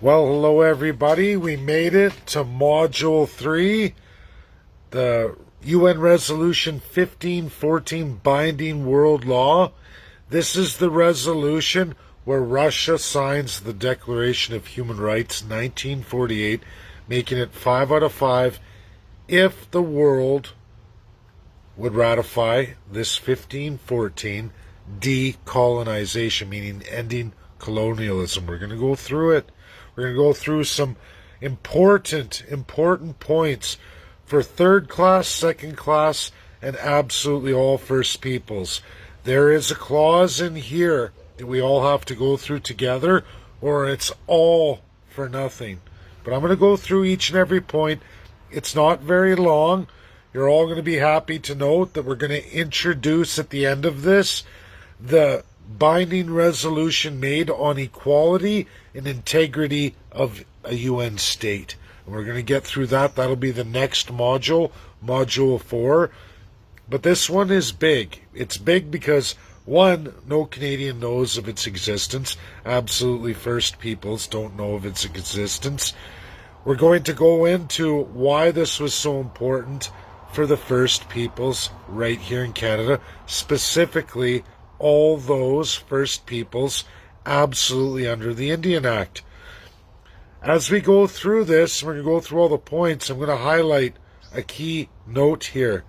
Well, hello everybody. We made it to Module 3, the UN Resolution 1514 binding world law. This is the resolution where Russia signs the Declaration of Human Rights 1948, making it 5 out of 5 if the world would ratify this 1514 decolonization, meaning ending colonialism. We're going to go through it. We're going to go through some important points for third class, second class, and absolutely all First Peoples. There is a clause in here that we all have to go through together, or it's all for nothing. But I'm going to go through each and every point. It's not very long. You're all going to be happy to note that we're going to introduce at the end of this the binding resolution made on equality and integrity of a UN state. And we're going to get through that. That'll be the next module, Module 4. But this one is big. It's big because, one, no Canadian knows of its existence. Absolutely First Peoples don't know of its existence. We're going to go into why this was so important for the First Peoples right here in Canada, specifically all those First Peoples absolutely under the Indian Act. As we go through this, we're going to go through all the points. I'm going to highlight a key note here.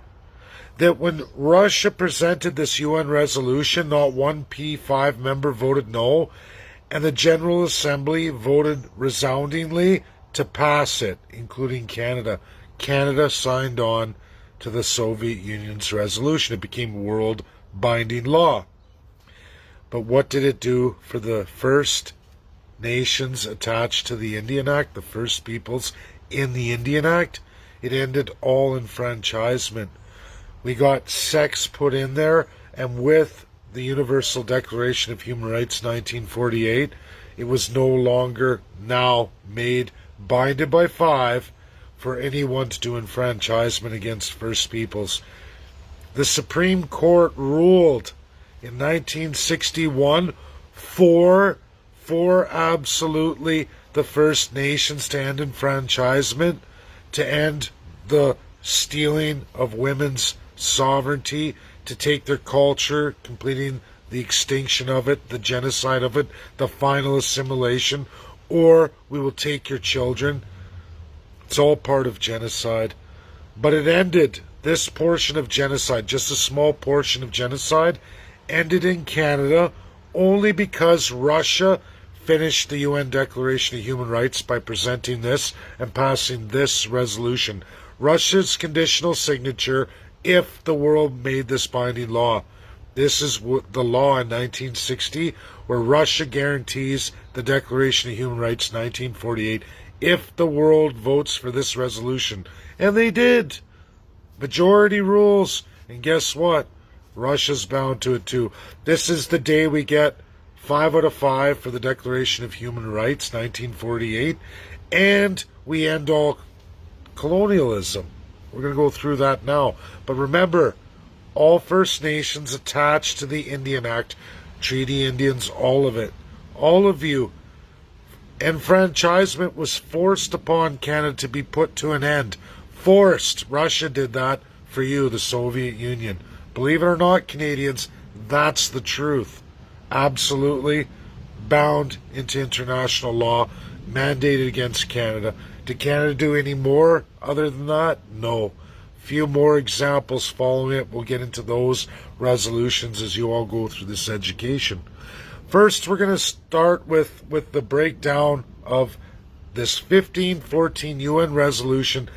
That when Russia presented this UN resolution, not one P5 member voted no, and the General Assembly voted resoundingly to pass it, including Canada. Canada signed on to the Soviet Union's resolution. It became world binding law. But what did it do for the First Nations attached to the Indian Act, the First Peoples in the Indian Act? It ended all enfranchisement. We got sex put in there, and with the Universal Declaration of Human Rights 1948, it was no longer now made binded by 5 for anyone to do enfranchisement against First Peoples. The Supreme Court ruled in 1961 for absolutely the First Nations to end enfranchisement, to end the stealing of women's sovereignty, to take their culture, completing the extinction of it, the genocide of it, the final assimilation, or we will take your children. It's all part of genocide. But it ended, this portion of genocide, just a small portion of genocide, ended in Canada only because Russia finished the UN Declaration of Human Rights by presenting this and passing this resolution. Russia's conditional signature if the world made this binding law. This is the law in 1960 where Russia guarantees the Declaration of Human Rights 1948 if the world votes for this resolution. And they did. Majority rules. And guess what? Russia's bound to it too. This is the day we get 5 out of 5 for the Declaration of Human Rights 1948, and we end all colonialism. We're going to go through that now. But remember, all First Nations attached to the Indian Act, Treaty Indians, all of it, all of you, enfranchisement was forced upon Canada to be put to an end. Forced. Russia did that for you, the Soviet Union. Believe it or not, Canadians, that's the truth. Absolutely bound into international law, mandated against Canada. Did Canada do any more other than that? No. Few more examples following it. We'll get into those resolutions as you all go through this education. First, we're going to start with the breakdown of this 1514 UN resolution,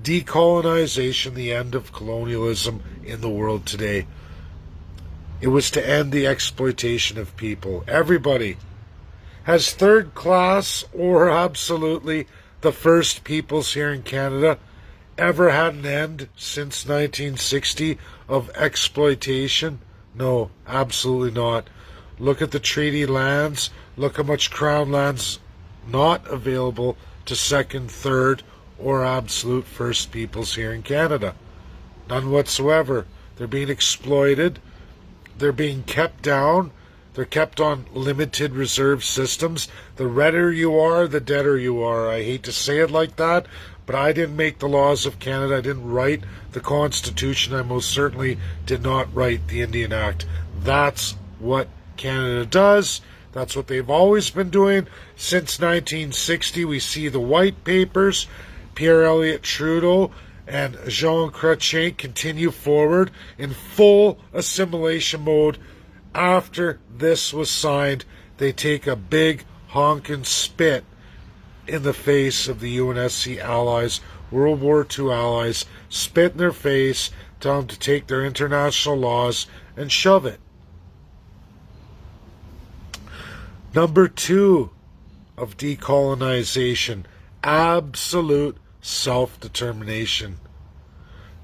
decolonization, the end of colonialism in the world today. It was to end the exploitation of people. Everybody. Has third class or absolutely the First Peoples here in Canada ever had an end since 1960 of exploitation? No, absolutely not. Look at the treaty lands. Look how much Crown lands not available to second, third, or absolute First Peoples here in Canada. None whatsoever. They're being exploited. They're being kept down. They're kept on limited reserve systems. The redder you are, the deader you are. I hate to say it like that, but I didn't make the laws of Canada. I didn't write the Constitution. I most certainly did not write the Indian Act. That's what Canada does. That's what they've always been doing since 1960. We see the white papers. Pierre Elliott Trudeau and Jean Chrétien continue forward in full assimilation mode. After this was signed, they take a big honkin' spit in the face of the UNSC allies, World War II allies, spit in their face, tell them to take their international laws and shove it. Number 2 of decolonization, absolute self-determination.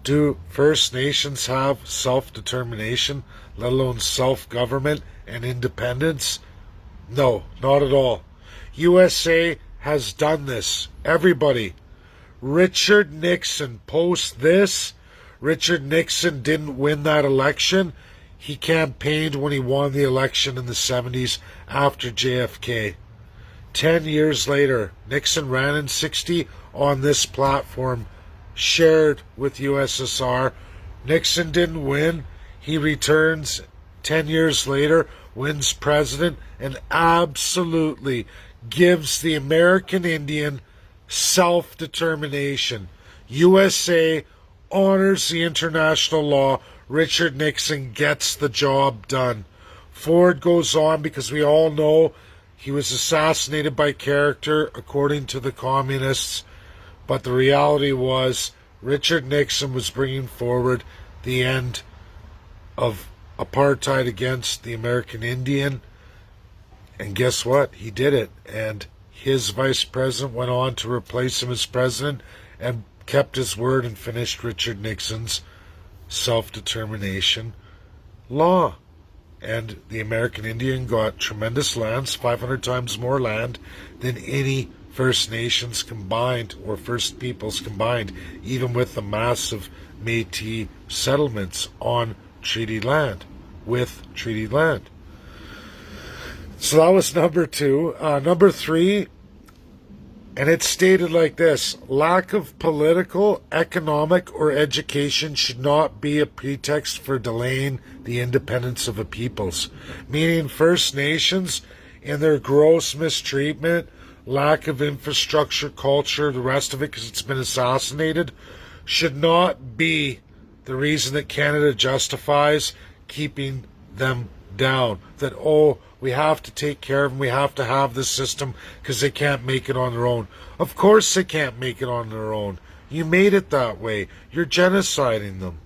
Do First Nations have self-determination, let alone self-government and independence? No, not at all. USA has done this. Everybody. Richard Nixon, post this, Richard Nixon didn't win that election. He campaigned when he won the election in the 70s after JFK. 10 years later, Nixon ran in 60 on this platform, shared with USSR. Nixon didn't win. He returns 10 years later, wins president, and absolutely gives the American Indian self-determination. USA honors the international law. Richard Nixon gets the job done. Forward goes on because we all know he was assassinated by character according to the communists. But the reality was Richard Nixon was bringing forward the end of apartheid against the American Indian. And guess what? He did it. And his vice president went on to replace him as president and kept his word and finished Richard Nixon's self-determination law. And the American Indian got tremendous lands, 500 times more land than any First Nations combined or First Peoples combined, even with the massive Métis settlements on treaty land, with treaty land. So that was number 2. Number 3, and it's stated like this: lack of political, economic, or education should not be a pretext for delaying the independence of a peoples. Meaning First Nations, in their gross mistreatment, lack of infrastructure, culture, the rest of it, because it's been assassinated, should not be the reason that Canada justifies keeping them down. That, oh, we have to take care of them, we have to have this system because they can't make it on their own. Of course they can't make it on their own. You made it that way. You're genociding them.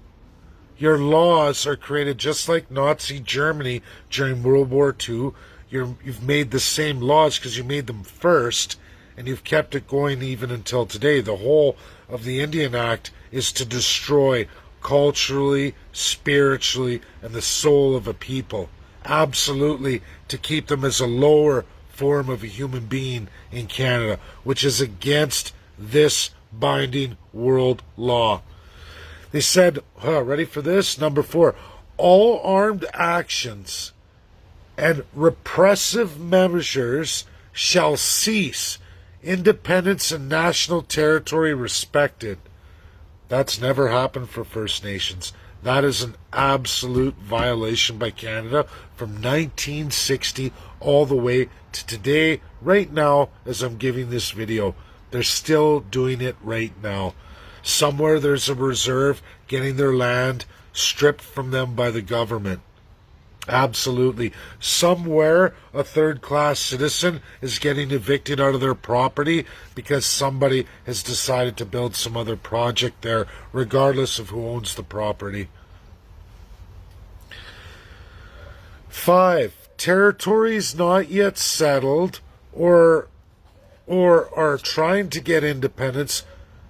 Your laws are created just like Nazi Germany during World War II. You've made the same laws because you made them first, and you've kept it going even until today. The whole of the Indian Act is to destroy culturally, spiritually, and the soul of a people. Absolutely, to keep them as a lower form of a human being in Canada, which is against this binding world law. They said, ready for this? Number 4, all armed actions and repressive measures shall cease. Independence and national territory respected. That's never happened for First Nations. That is an absolute violation by Canada from 1960 all the way to today, right now, as I'm giving this video. They're still doing it right now. Somewhere there's a reserve getting their land stripped from them by the government. Absolutely. Somewhere a third-class citizen is getting evicted out of their property because somebody has decided to build some other project there, regardless of who owns the property. 5. Territories not yet settled or are trying to get independence.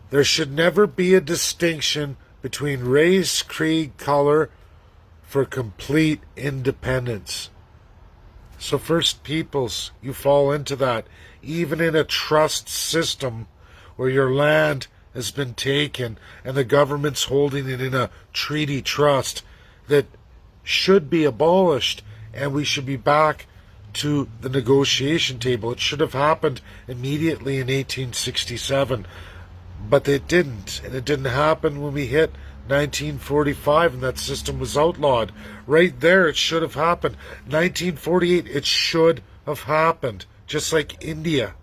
There should never be a distinction between race, creed, color, for complete independence. So First Peoples, you fall into that. Even in a trust system where your land has been taken and the government's holding it in a treaty trust that should be abolished and we should be back to the negotiation table. It should have happened immediately in 1867, but it didn't. And it didn't happen when we hit 1945 and that system was outlawed. Right there, it should have happened. 1948, it should have happened, just like India.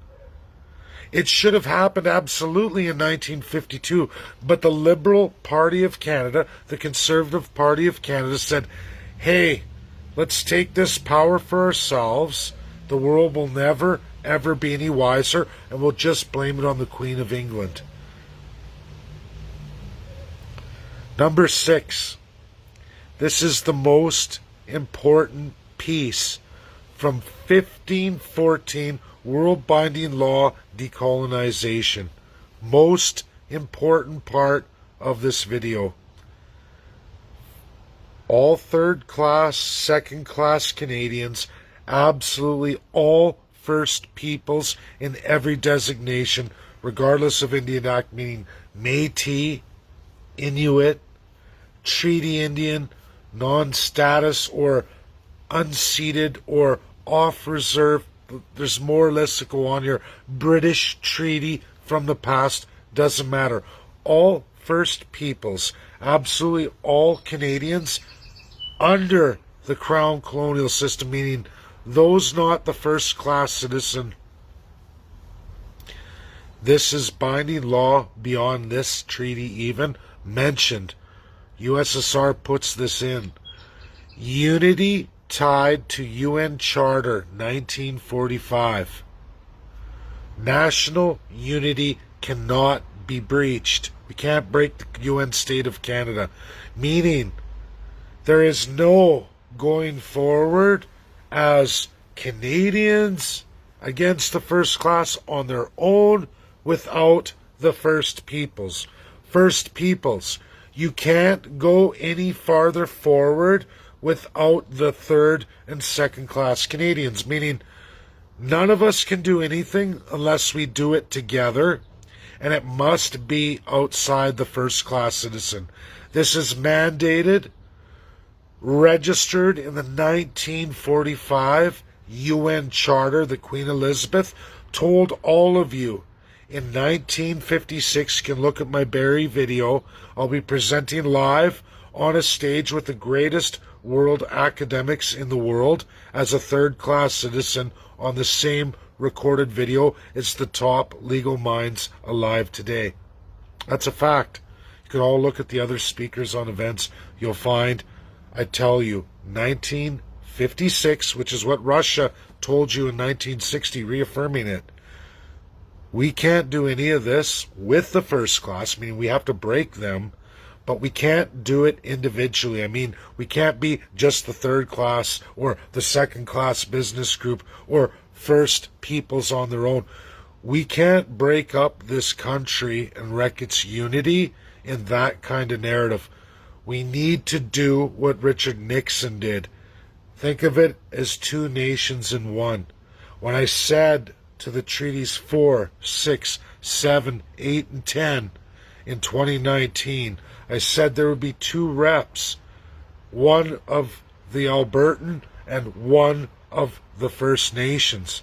It should have happened absolutely in 1952, but the Liberal Party of Canada, the Conservative Party of Canada said, hey, let's take this power for ourselves. The world will never, ever be any wiser, and we'll just blame it on the Queen of England. Number 6. This is the most important piece from 1514 World Binding Law Decolonization. Most important part of this video. All third class, second class Canadians, absolutely all First Peoples in every designation, regardless of Indian Act, meaning Métis, Inuit, Treaty Indian, non-status or unceded or off-reserve. There's more lists that go on here. British treaty from the past, doesn't matter. All First Peoples, absolutely all Canadians under the Crown colonial system, meaning those not the first class citizen. This is binding law beyond this treaty even mentioned. USSR puts this in. Unity tied to UN Charter 1945. National unity cannot be breached. We can't break the UN State of Canada. Meaning, there is no going forward as Canadians against the first class on their own without the First Peoples. First Peoples, you can't go any farther forward without the third and second class Canadians, meaning none of us can do anything unless we do it together, and it must be outside the first class citizen. This is mandated, registered in the 1945 UN Charter that Queen Elizabeth told all of you. In 1956, you can look at my Barrie video. I'll be presenting live on a stage with the greatest world academics in the world as a third-class citizen on the same recorded video. It's the top legal minds alive today. That's a fact. You can all look at the other speakers on events. You'll find, I tell you, 1956, which is what Russia told you in 1960, reaffirming it. We can't do any of this with the first class, meaning we have to break them, but we can't do it individually. I mean, we can't be just the third class or the second class business group or First Peoples on their own. We can't break up this country and wreck its unity in that kind of narrative. We need to do what Richard Nixon did. Think of it as two nations in one. When I said to the treaties 4, 6, 7, 8, and 10 in 2019, I said there would be two reps, one of the Albertan and one of the First Nations.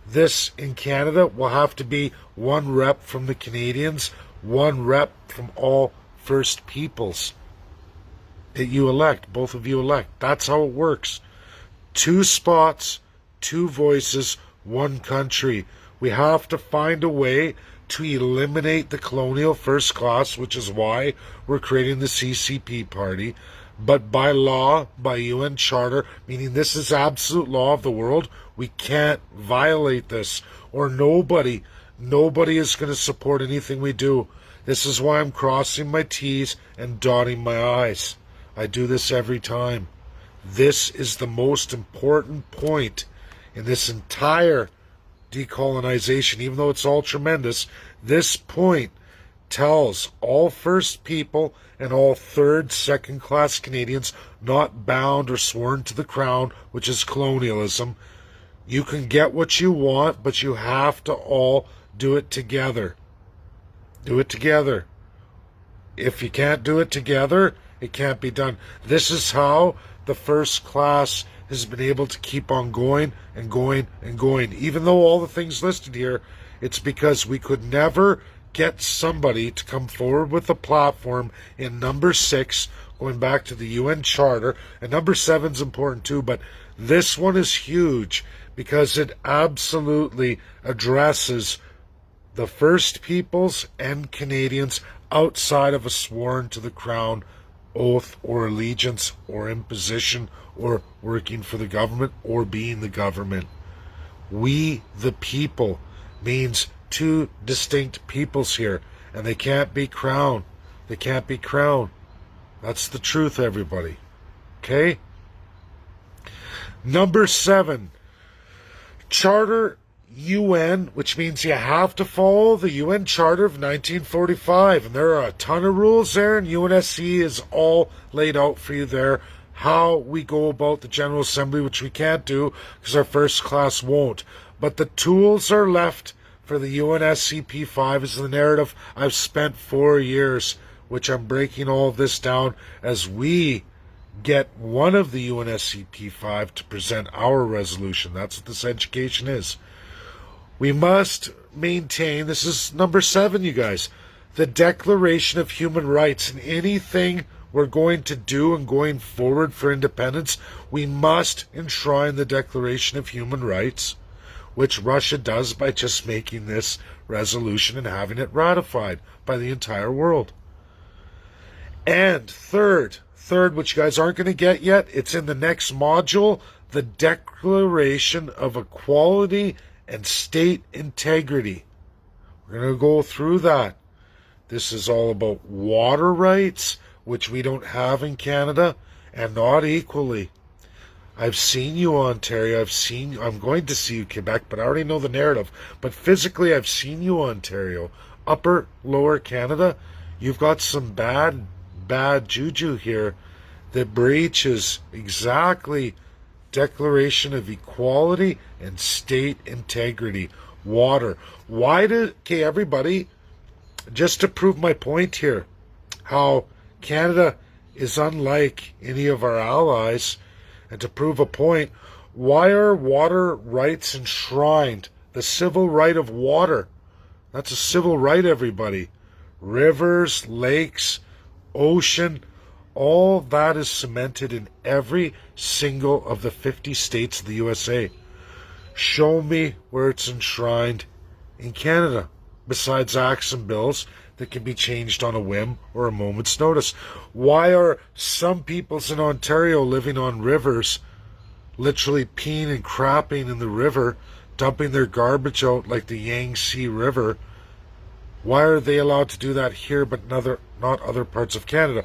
This in Canada will have to be one rep from the Canadians, one rep from all First Peoples that you elect, both of you elect. That's how it works. Two spots, two voices, one country. We have to find a way to eliminate the colonial first class, which is why we're creating the CCP party. But by law, by UN Charter, meaning this is absolute law of the world, we can't violate this, or nobody is going to support anything we do. This is why I'm crossing my T's and dotting my I's. I do this every time. This is the most important point in this entire decolonization, even though it's all tremendous. This point tells all First People and all third, second-class Canadians not bound or sworn to the Crown, which is colonialism. You can get what you want, but you have to all do it together. Do it together. If you can't do it together, it can't be done. This is how the first class has been able to keep on going and going and going. Even though all the things listed here, it's because we could never get somebody to come forward with a platform in number 6, going back to the UN Charter, and number 7 is important too, but this one is huge because it absolutely addresses the First Peoples and Canadians outside of a sworn to the crown oath or allegiance or imposition or working for the government or being the government. We the people means two distinct peoples here, and they can't be crowned. They can't be crowned. That's the truth, everybody. Okay? Number 7, Charter UN, which means you have to follow the UN Charter of 1945. And there are a ton of rules there, and UNSC is all laid out for you there. How we go about the General Assembly, which we can't do because our first class won't. But the tools are left for the UNSCP5 is the narrative I've spent 4 years, which I'm breaking all of this down as we get one of the UNSCP5 to present our resolution. That's what this education is. We must maintain, this is number 7, you guys, the Declaration of Human Rights. And anything we're going to do and going forward for independence, we must enshrine the Declaration of Human Rights, which Russia does by just making this resolution and having it ratified by the entire world. And third, which you guys aren't going to get yet, it's in the next module, the Declaration of Equality and State Integrity. We're going to go through that. This is all about water rights, which we don't have in Canada, and not equally. I've seen you, Ontario. I'm going to see you, Quebec, but I already know the narrative. But physically, I've seen you, Ontario. Upper, lower Canada, you've got some bad juju here that breaches exactly Declaration of Equality and State Integrity. Water. Okay, everybody, just to prove my point here, how Canada is unlike any of our allies, and to prove a point, why are water rights enshrined? The civil right of water. That's a civil right, everybody. Rivers, lakes, ocean, all that is cemented in every single of the 50 states of the USA. Show me where it's enshrined in Canada, besides acts and bills that can be changed on a whim or a moment's notice. Why are some peoples in Ontario living on rivers, literally peeing and crapping in the river, dumping their garbage out like the Yangtze River? Why are they allowed to do that here but not other parts of Canada?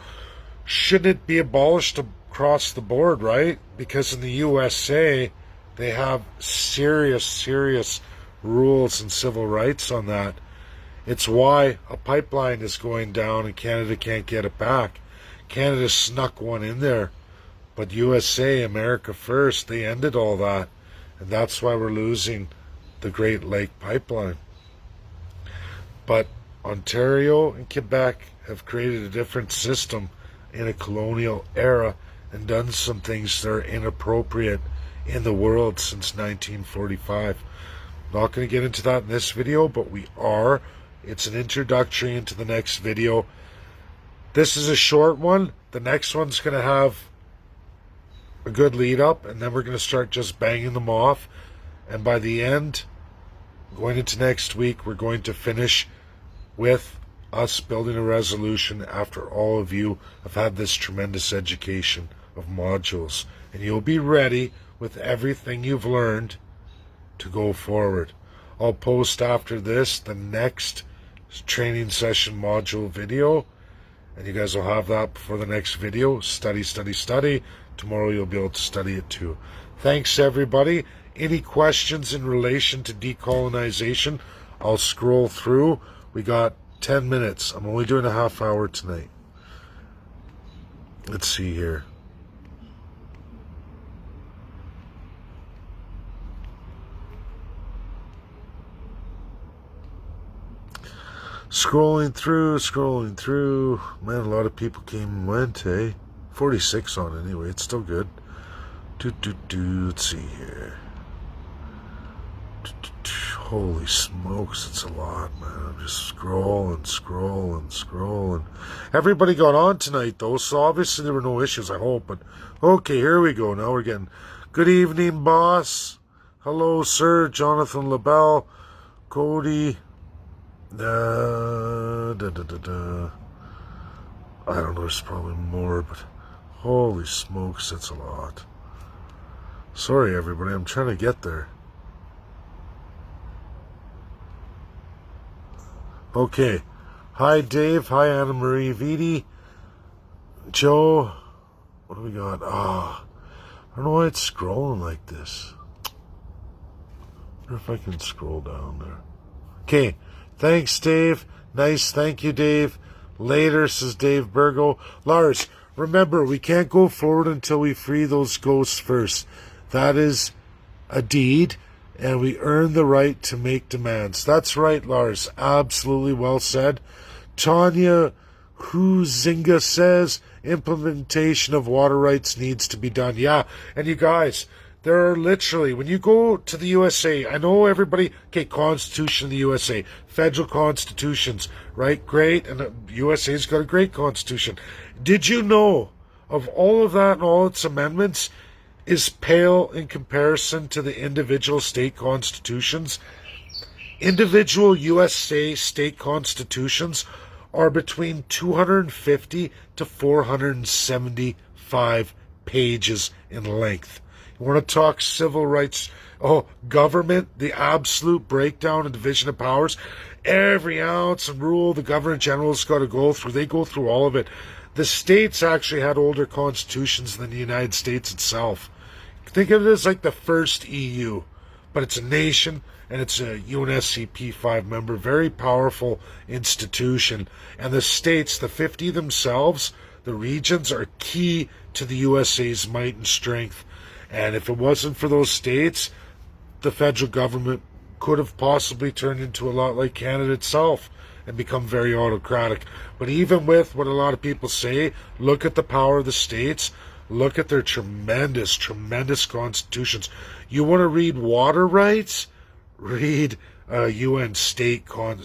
Shouldn't it be abolished across the board, right? Because in the USA, they have serious rules and civil rights on that. It's why a pipeline is going down and Canada can't get it back. Canada snuck one in there. But USA, America first, they ended all that. And that's why we're losing the Great Lake Pipeline. But Ontario and Quebec have created a different system in a colonial era and done some things that are inappropriate in the world since 1945. Not going to get into that in this video, but we are. It's an introductory into the next video. This is a short one. The next one's going to have a good lead up, and then we're going to start just banging them off. And by the end, going into next week, we're going to finish with us building a resolution after all of you have had this tremendous education of modules. And you'll be ready with everything you've learned to go forward. I'll post after this the next training session module video, and you guys will have that before the next video. Study. Tomorrow you'll be able to study it too. Thanks, everybody. Any questions in relation to decolonization? I'll scroll through. We got 10 minutes. I'm only doing a half hour tonight. Let's see here. Scrolling through. Man, a lot of people came and went, eh? 46 on anyway. It's still good. Let's see here. Holy smokes, it's a lot, man. I'm just scrolling. Everybody got on tonight, though, so obviously there were no issues, I hope. But okay, here we go. Now we're getting good evening, boss. Hello, sir. Jonathan LaBelle, Cody. I don't know, there's probably more, but holy smokes, it's a lot. Sorry, everybody. I'm trying to get there. Okay. Hi, Dave. Hi, Anna Marie Viti. Joe. What do we got? I don't know why it's scrolling like this. I wonder if I can scroll down there. Okay. Thanks, Dave. Nice. Thank you, Dave. Later, says Dave Burgo. Lars, remember, we can't go forward until we free those ghosts first. That is a deed, and we earn the right to make demands. That's right, Lars. Absolutely well said. Tanya Huizinga says implementation of water rights needs to be done. Yeah, and you guys, there are literally, when you go to the USA, I know everybody, okay, Constitution of the USA, federal constitutions, right? Great, and the USA's got a great constitution. Did you know of all of that and all its amendments is pale in comparison to the individual state constitutions? Individual USA state constitutions are between 250 to 475 pages in length. You want to talk civil rights? Oh, government, the absolute breakdown and division of powers. Every ounce and rule the Governor General's got to go through. They go through all of it. The states actually had older constitutions than the United States itself. Think of it as like the first EU, but it's a nation and it's a UNSCP 5 member, very powerful institution. And the states, the 50 themselves, the regions, are key to the USA's might and strength. And if it wasn't for those states, the federal government could have possibly turned into a lot like Canada itself and become very autocratic. But even with what a lot of people say, look at the power of the states. Look at their tremendous constitutions. You want to read water rights? Read UN state one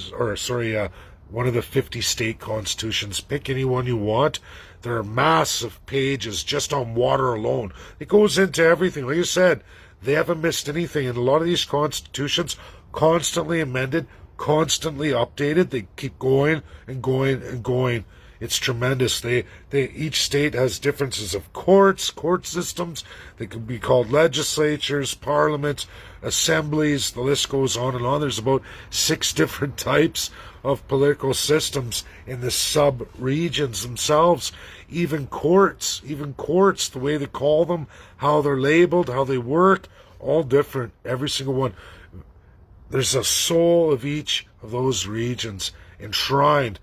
of the 50 state constitutions. Pick any one you want. There are massive pages just on water alone. It goes into everything. Like I said, they haven't missed anything. And a lot of these constitutions, constantly amended, constantly updated. They keep going and going and going. It's tremendous. Each state has differences of court systems. They could be called legislatures, parliaments, assemblies. The list goes on and on. There's about 6 different types of political systems in the sub-regions themselves. Even courts, the way they call them, how they're labeled, how they work, all different, every single one. There's a soul of each of those regions enshrined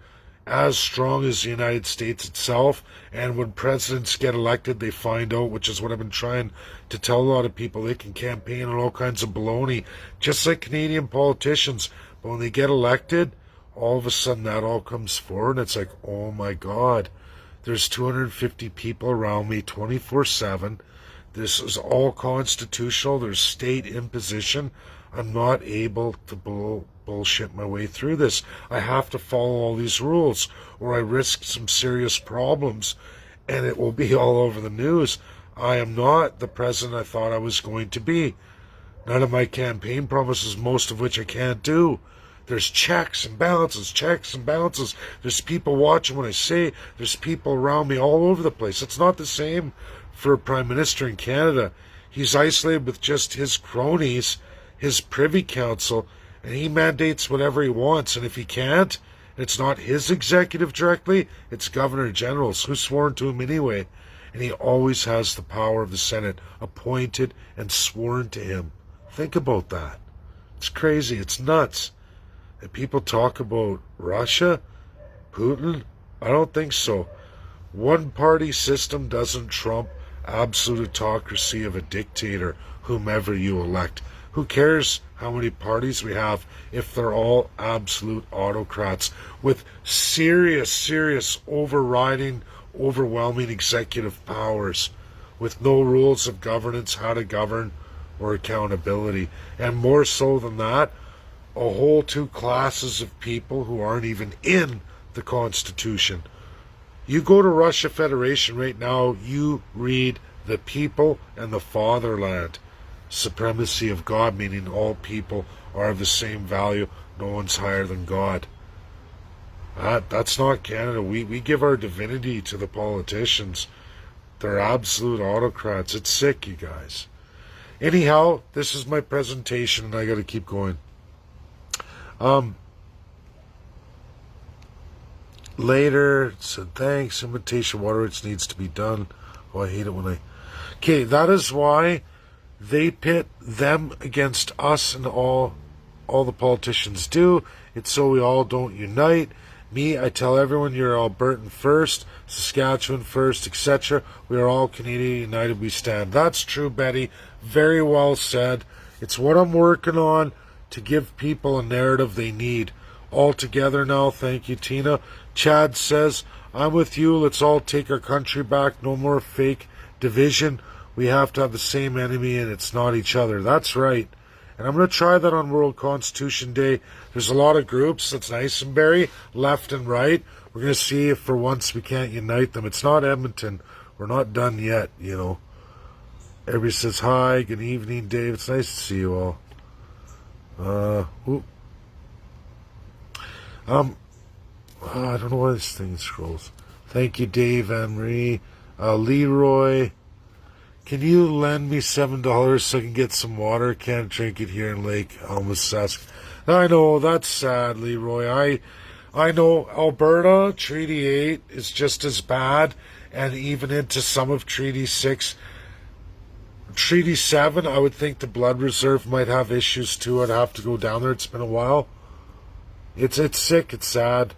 as strong as the United States itself. And when presidents get elected, they find out, which is what I've been trying to tell a lot of people, they can campaign on all kinds of baloney, just like Canadian politicians. But when they get elected, all of a sudden that all comes forward, and it's like, oh my God, there's 250 people around me 24/7. This is all constitutional. There's state imposition. I'm not able to bullshit my way through this. I have to follow all these rules, or I risk some serious problems, and it will be all over the news. I am not the president I thought I was going to be. None of my campaign promises, most of which I can't do. There's checks and balances. There's people watching what I say. There's people around me all over the place. It's not the same for a prime minister in Canada. He's isolated with just his cronies, his privy council, and he mandates whatever he wants. And if he can't, it's not his executive directly, it's Governor General's, who's sworn to him anyway. And he always has the power of the Senate, appointed and sworn to him. Think about that. It's crazy. It's nuts. And people talk about Russia, Putin. I don't think so. One-party system doesn't trump absolute autocracy of a dictator, whomever you elect. Who cares how many parties we have if they're all absolute autocrats with serious, overriding, overwhelming executive powers? with no rules of governance, how to govern, or accountability. And more so than that, a whole two classes of people who aren't even in the Constitution. You go to Russia Federation right now, you read the people and the fatherland. Supremacy of God, meaning all people are of the same value, no one's higher than God. That's not Canada. We give our divinity to the politicians. They're absolute autocrats. It's sick, you guys. Anyhow, this is my presentation and I gotta keep going. Later, said thanks, imitation water, it needs to be done. Oh, I hate it when I... Okay, that is why they pit them against us, and all the politicians do. It's so we all don't unite. Me, I tell everyone you're Albertan first, Saskatchewan first, etc. We are all Canadian united, we stand. That's true, Betty. Very well said. It's what I'm working on to give people a narrative they need. All together now, thank you, Tina. Chad says, I'm with you, let's all take our country back, no more fake division. We have to have the same enemy and it's not each other. That's right. And I'm going to try that on World Constitution Day. There's a lot of groups, that's nice and berry, left and right. We're going to see if for once we can't unite them. It's not Edmonton. We're not done yet, you know. Everybody says hi, good evening, Dave. It's nice to see you all. I don't know why this thing scrolls. Thank you, Dave, Anne-Marie. Leroy, can you lend me $7 so I can get some water? Can't drink it here in Lake Almasask. I know, that's sad, Leroy. I know Alberta, Treaty 8 is just as bad, and even into some of Treaty 6. Treaty 7, I would think the Blood Reserve might have issues too. I'd have to go down there. It's been a while. It's sick, it's sad.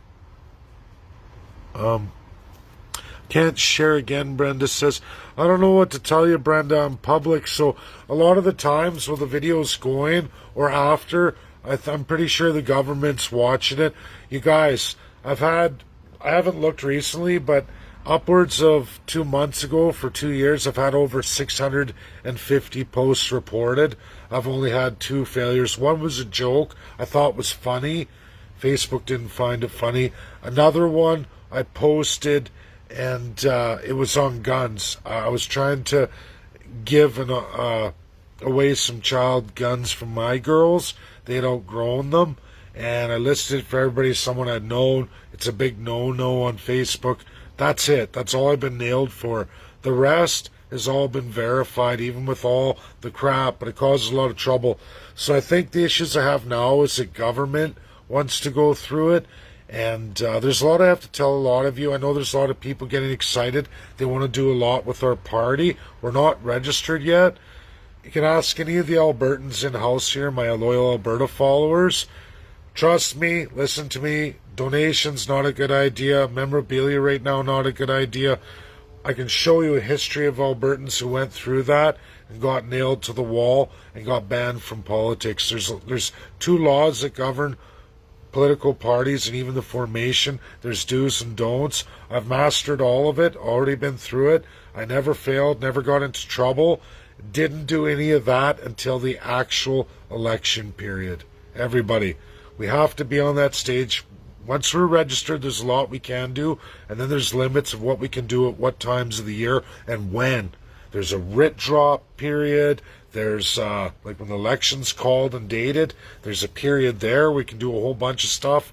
Can't share again, Brenda says. I don't know what to tell you, Brenda. I'm public, so a lot of the times when the video's going or after, I'm pretty sure the government's watching it. You guys, I haven't looked recently, but upwards of 2 months ago, for 2 years, I've had over 650 posts reported. I've only had 2 failures. One was a joke I thought was funny. Facebook didn't find it funny. Another one I posted, and it was on guns. I was trying to give away some child guns from my girls. They had outgrown them, and I listed it for everybody, someone I'd known. It's a big no-no on Facebook. That's it. That's all I've been nailed for. The rest has all been verified, even with all the crap, but it causes a lot of trouble. So I think the issues I have now is that government wants to go through it, and there's a lot I have to tell a lot of you. I know there's a lot of people getting excited. They want to do a lot with our party. We're not registered yet. You can ask any of the Albertans in-house here, my loyal Alberta followers. Trust me, listen to me. Donations, not a good idea. Memorabilia right now, not a good idea. I can show you a history of Albertans who went through that and got nailed to the wall and got banned from politics. There's 2 laws that govern political parties and even the formation. There's do's and don'ts. I've mastered all of it, already been through it. I never failed, never got into trouble. Didn't do any of that until the actual election period. Everybody, we have to be on that stage. Once we're registered, there's a lot we can do, and then there's limits of what we can do at what times of the year and when. There's a writ drop period. There's, like when the election's called and dated, there's a period there. We can do a whole bunch of stuff.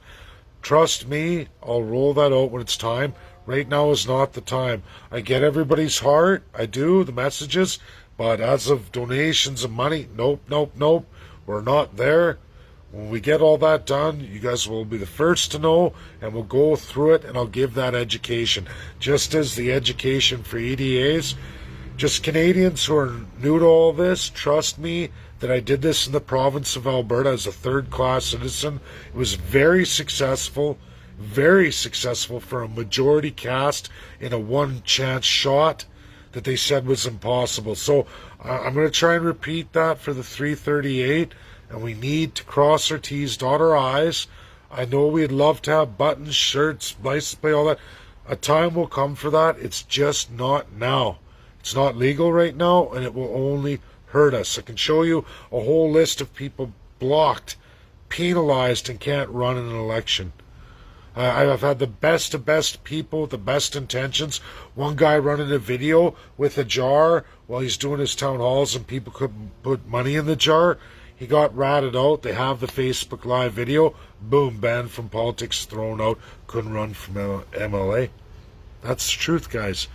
Trust me, I'll roll that out when it's time. Right now is not the time. I get everybody's heart. I do, the messages. But as of donations and money, nope. We're not there. When we get all that done, you guys will be the first to know, and we'll go through it, and I'll give that education. Just as the education for EDAs. Just Canadians who are new to all this, trust me that I did this in the province of Alberta as a third-class citizen. It was very successful for a majority cast in a one-chance shot that they said was impossible. So I'm going to try and repeat that for the 338, and we need to cross our T's, dot our I's. I know we'd love to have buttons, shirts, license plate, all that. A time will come for that. It's just not now. It's not legal right now, and it will only hurt us. I can show you a whole list of people blocked, penalized, and can't run in an election. I've had the best of best people with the best intentions. One guy running a video with a jar while he's doing his town halls and people couldn't put money in the jar. He got ratted out. They have the Facebook Live video. Boom, banned from politics, thrown out. Couldn't run from MLA. That's the truth, guys.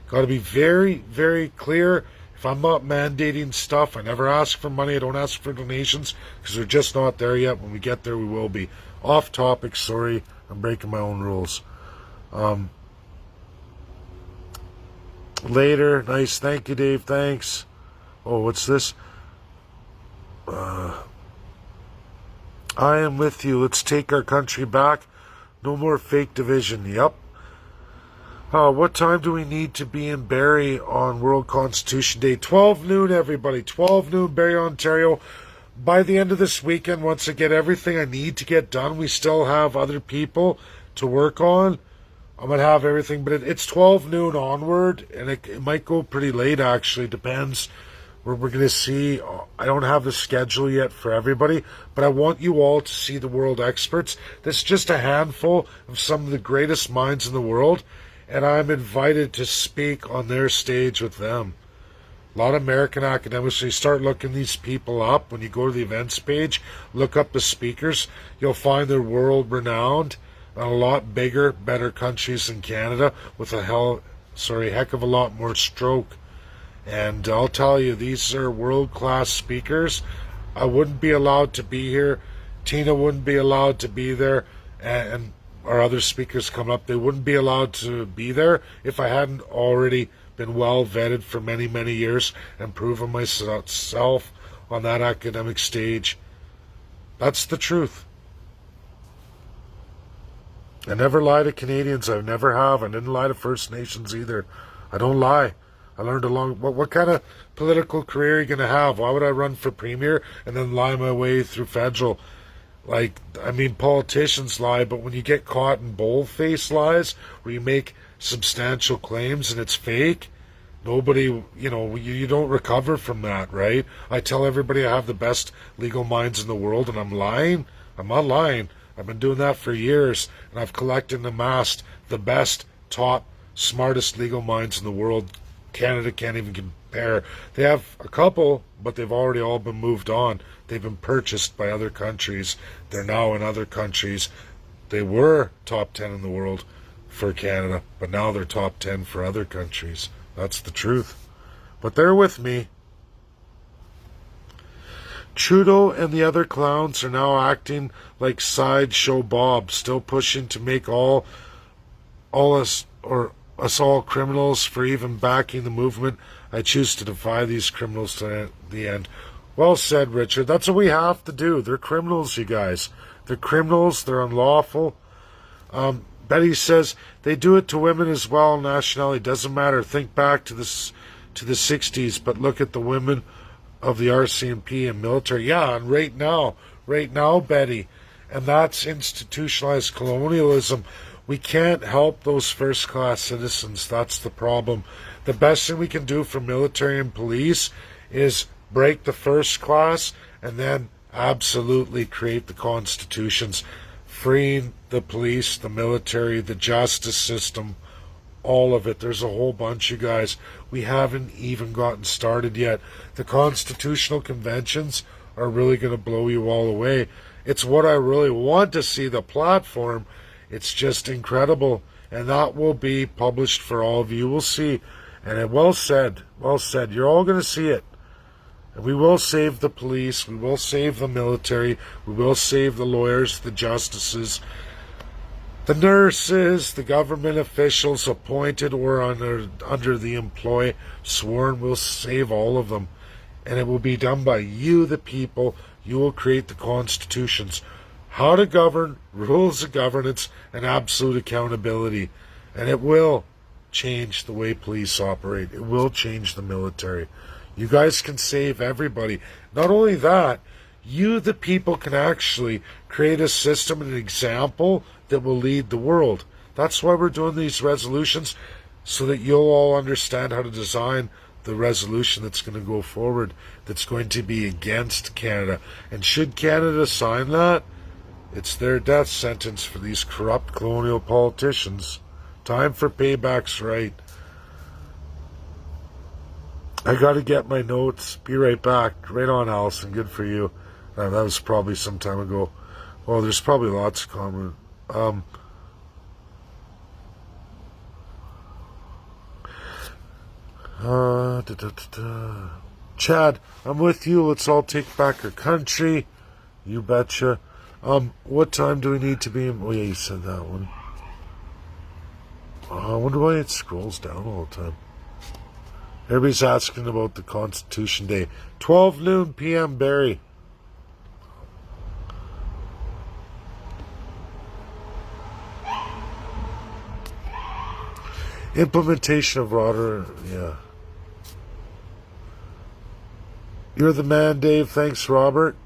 Got to be very, very clear. If I'm not mandating stuff, I never ask for money. I don't ask for donations because we're just not there yet. When we get there, we will be. Off topic, sorry. I'm breaking my own rules. Later. Nice. Thank you, Dave. Thanks. Oh, what's this? I am with you. Let's take our country back. No more fake division. Yep. What time do we need to be in Barrie on World Constitution Day? 12 noon, everybody. 12 noon, Barrie, Ontario. By the end of this weekend, once I get everything I need to get done, we still have other people to work on. I'm going to have everything, but it's 12 noon onward, and it might go pretty late, actually. Depends. We're going to see. I don't have the schedule yet for everybody, but I want you all to see the world experts. This is just a handful of some of the greatest minds in the world, and I'm invited to speak on their stage with them. A lot of American academics, so you start looking these people up. When you go to the events page, look up the speakers. You'll find they're world-renowned and a lot bigger, better countries than Canada with a heck of a lot more stroke. And I'll tell you, these are world-class speakers. I wouldn't be allowed to be here. Tina wouldn't be allowed to be there. And our other speakers come up. They wouldn't be allowed to be there if I hadn't already been well vetted for many, many years and proven myself on that academic stage. That's the truth. I never lie to Canadians. I never have. I didn't lie to First Nations either. I don't lie. I learned along. What kind of political career are you going to have? Why would I run for premier and then lie my way through federal? Politicians lie, but when you get caught in bold-faced lies where you make substantial claims and it's fake, nobody, you don't recover from that, right? I tell everybody I have the best legal minds in the world, and I'm lying. I'm not lying. I've been doing that for years, and I've collected and amassed the best, top, smartest legal minds in the world. Canada can't even compare. They have a couple, but they've already all been moved on. They've been purchased by other countries. They're now in other countries. They were top 10 in the world for Canada, but now they're top 10 for other countries. That's the truth. But they're with me. Trudeau and the other clowns are now acting like sideshow Bob, still pushing to make us all criminals for even backing the movement. I choose to defy these criminals to the end. Well said, Richard. That's what we have to do. They're criminals, you guys. They're criminals. They're unlawful. Betty says they do it to women as well. Nationality doesn't matter. Think back to the 60s, but look at the women of the RCMP and military. Yeah, and right now, Betty, and that's institutionalized colonialism. We can't help those first-class citizens. That's the problem. The best thing we can do for military and police is break the first class and then absolutely create the constitutions, freeing the police, the military, the justice system, all of it. There's a whole bunch, you guys. We haven't even gotten started yet. The constitutional conventions are really going to blow you all away. It's what I really want to see, the platform. It's just incredible. And that will be published for all of you. We'll see. And well said. Well said. You're all going to see it. And we will save the police. We will save the military. We will save the lawyers, the justices, the nurses, the government officials appointed or under the employ, sworn. We'll save all of them. And it will be done by you, the people. You will create the constitutions. How to govern, rules of governance, and absolute accountability. And it will change the way police operate. It will change the military. You guys can save everybody. Not only that, you, the people, can actually create a system and an example that will lead the world. That's why we're doing these resolutions. so that you'll all understand how to design the resolution that's going to go forward, that's going to be against Canada. And should Canada sign that, it's their death sentence for these corrupt colonial politicians. Time for payback's right. I got to get my notes. Be right back. Right on, Allison. Good for you. That was probably some time ago. Well, there's probably lots of comment. Chad, I'm with you. Let's all take back our country. You betcha. What time do we need to be in? Oh, yeah, you said that one. I wonder why it scrolls down all the time. Everybody's asking about the Constitution Day. 12 noon p.m. Barrie. Implementation of Rotter, yeah. You're the man, Dave. Thanks, Robert.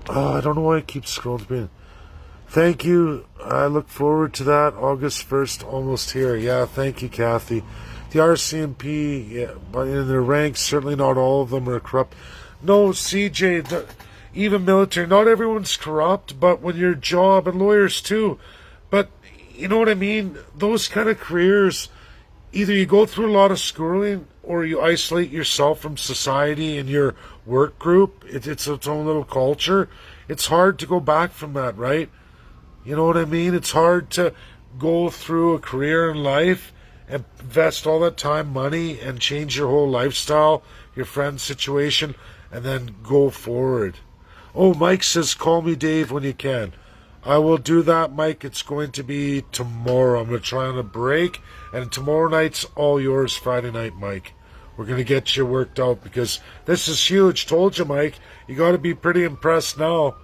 Oh, I don't know why I keep scrolling to me. Thank you. I look forward to that. August 1st, almost here. Yeah, thank you, Kathy. The RCMP, yeah, but in their ranks, certainly not all of them are corrupt. No, CJ, even military, not everyone's corrupt, but when your job, and lawyers too, but you know what I mean? Those kind of careers, either you go through a lot of schooling or you isolate yourself from society and your work group. It's its own little culture. It's hard to go back from that, right? You know what I mean? It's hard to go through a career in life and invest all that time, money, and change your whole lifestyle, your friend's situation, and then go forward. Oh, Mike says, call me Dave when you can. I will do that, Mike. It's going to be tomorrow. I'm going to try on a break, and tomorrow night's all yours, Friday night, Mike. We're going to get you worked out because this is huge. Told you, Mike. You got to be pretty impressed now.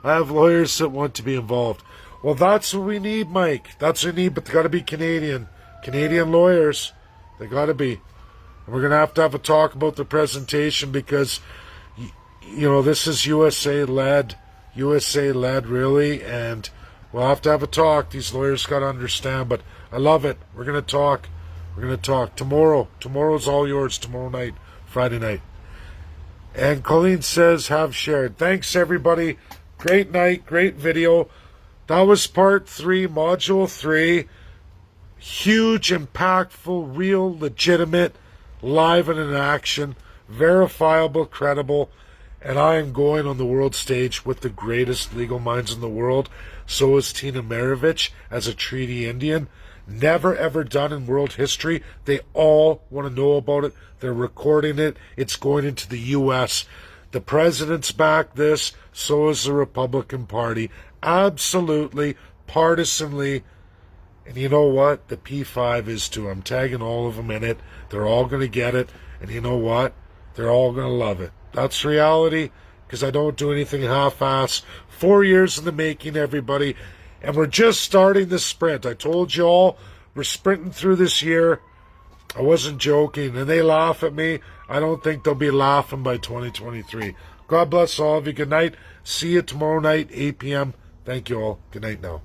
I have lawyers that want to be involved. Well, that's what we need, Mike. That's what we need, but they got to be Canadian. Canadian lawyers. They got to be. And we're going to have a talk about the presentation because, you know, this is USA-led. USA-led, really, and we'll have to have a talk. These lawyers got to understand, but I love it. We're going to talk. We're going to talk tomorrow. Tomorrow's all yours. Tomorrow night, Friday night. And Colleen says, have shared. Thanks, everybody. Great night. Great video. That was part 3, module 3. Huge, impactful, real, legitimate, live and in action, verifiable, credible. And I am going on the world stage with the greatest legal minds in the world. So is Tina Marovich as a treaty Indian. Never ever done in world history. They all want to know about it. They're recording it. It's going into the U.S. The president's backed this. So is the Republican Party. Absolutely, partisanly. And you know what? The P5 is too. I'm tagging all of them in it. They're all going to get it. And you know what? They're all going to love it. That's reality, because I don't do anything half-ass. 4 years in the making, everybody. And we're just starting the sprint. I told you all, we're sprinting through this year. I wasn't joking. And they laugh at me. I don't think they'll be laughing by 2023. God bless all of you. Good night. See you tomorrow night, 8 p.m. Thank you all. Good night now.